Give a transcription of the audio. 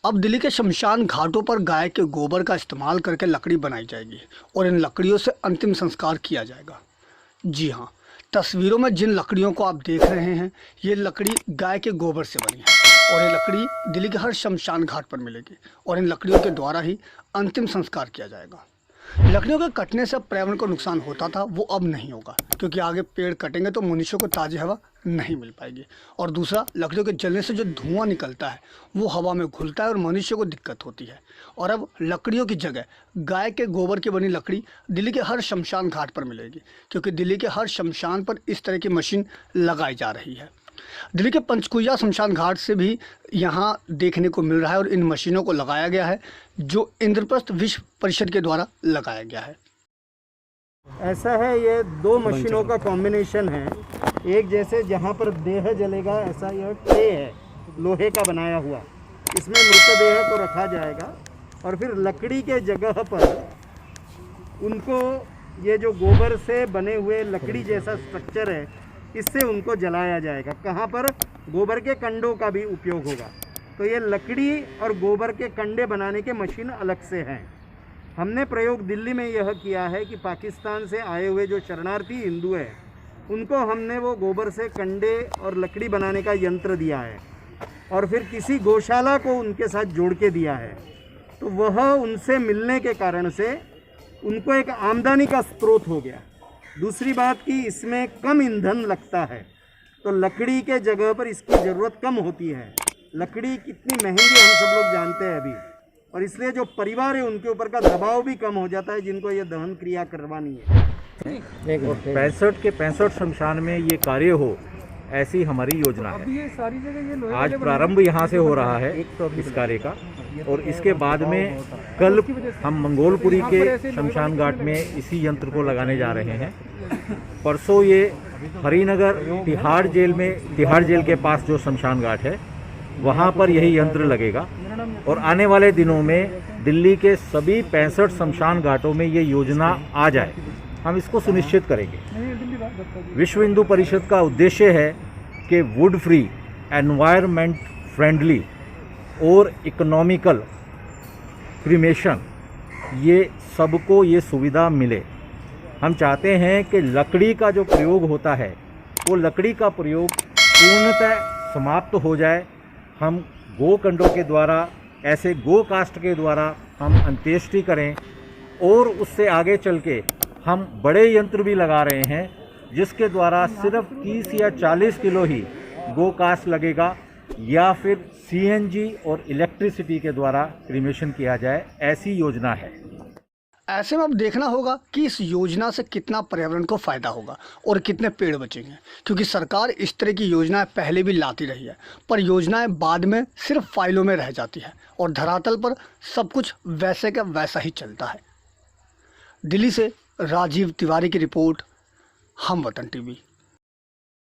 अब दिल्ली के शमशान घाटों पर गाय के गोबर का इस्तेमाल करके लकड़ी बनाई जाएगी और इन लकड़ियों से अंतिम संस्कार किया जाएगा। जी हाँ, तस्वीरों में जिन लकड़ियों को आप देख रहे हैं ये लकड़ी गाय के गोबर से बनी है और ये लकड़ी दिल्ली के हर शमशान घाट पर मिलेगी और इन लकड़ियों के द्वारा ही अंतिम संस्कार किया जाएगा। लकड़ियों के कटने से पर्यावरण को नुकसान होता था, वो अब नहीं होगा, क्योंकि आगे पेड़ कटेंगे तो मनुष्यों को ताज़ी हवा नहीं मिल पाएगी। और दूसरा, लकड़ियों के जलने से जो धुआं निकलता है वो हवा में घुलता है और मनुष्य को दिक्कत होती है। और अब लकड़ियों की जगह गाय के गोबर की बनी लकड़ी दिल्ली के हर शमशान घाट पर मिलेगी, क्योंकि दिल्ली के हर शमशान पर इस तरह की मशीन लगाई जा रही है। दिल्ली के पंचकुला शमशान घाट से भी यहाँ देखने को मिल रहा है और इन मशीनों को लगाया गया है, जो इंद्रप्रस्थ विश्व परिषद के द्वारा लगाया गया है। ऐसा है, ये दो मशीनों का कॉम्बिनेशन है। एक जैसे जहाँ पर देह जलेगा, ऐसा यह ट्रे है लोहे का बनाया हुआ, इसमें मृतदेह को रखा जाएगा और फिर लकड़ी के जगह पर उनको ये जो गोबर से बने हुए लकड़ी जैसा स्ट्रक्चर है इससे उनको जलाया जाएगा। कहाँ पर? गोबर के कंडों का भी उपयोग होगा। तो ये लकड़ी और गोबर के कंडे बनाने के मशीन अलग से हैं। हमने प्रयोग दिल्ली में यह किया है कि पाकिस्तान से आए हुए जो शरणार्थी हिंदू हैं उनको हमने वो गोबर से कंडे और लकड़ी बनाने का यंत्र दिया है और फिर किसी गौशाला को उनके साथ जोड़ के दिया है। तो वह उनसे मिलने के कारण से उनको एक आमदनी का स्रोत हो गया। दूसरी बात कि इसमें कम ईंधन लगता है, तो लकड़ी के जगह पर इसकी ज़रूरत कम होती है। लकड़ी कितनी महंगी हम सब लोग जानते हैं अभी, और इसलिए जो परिवार है उनके ऊपर का दबाव भी कम हो जाता है जिनको ये दहन क्रिया करवानी है। 65 के 65 शमशान में ये कार्य हो, ऐसी हमारी योजना है। आज प्रारंभ यहाँ से हो रहा है इस कार्य का, और इसके बाद में कल हम मंगोलपुरी के शमशान घाट में इसी यंत्र को लगाने जा रहे हैं। परसों ये हरिनगर तिहाड़ जेल के पास जो शमशान घाट है वहाँ पर यही यंत्र लगेगा, और आने वाले दिनों में दिल्ली के सभी 65 शमशान घाटों में ये योजना आ जाए, हम इसको सुनिश्चित करेंगे। विश्व हिंदू परिषद का उद्देश्य है कि वुड फ्री, एनवायरनमेंट फ्रेंडली और इकोनॉमिकल क्रीमेशन, ये सबको ये सुविधा मिले। हम चाहते हैं कि लकड़ी का जो प्रयोग होता है वो लकड़ी का प्रयोग पूर्णतः समाप्त हो जाए। हम गोकंडों के द्वारा, ऐसे गो कास्ट के द्वारा हम अंत्येष्टि करें, और उससे आगे चल के हम बड़े यंत्र भी लगा रहे हैं जिसके द्वारा सिर्फ 30 या 40 किलो ही गो कास्ट लगेगा, या फिर सीएनजी और इलेक्ट्रिसिटी के द्वारा क्रीमेशन किया जाए, ऐसी योजना है। ऐसे में अब देखना होगा कि इस योजना से कितना पर्यावरण को फ़ायदा होगा और कितने पेड़ बचेंगे, क्योंकि सरकार इस तरह की योजनाएं पहले भी लाती रही है, पर योजनाएं बाद में सिर्फ फाइलों में रह जाती है और धरातल पर सब कुछ वैसे का वैसा ही चलता है। दिल्ली से राजीव तिवारी की रिपोर्ट, हम वतन टीवी।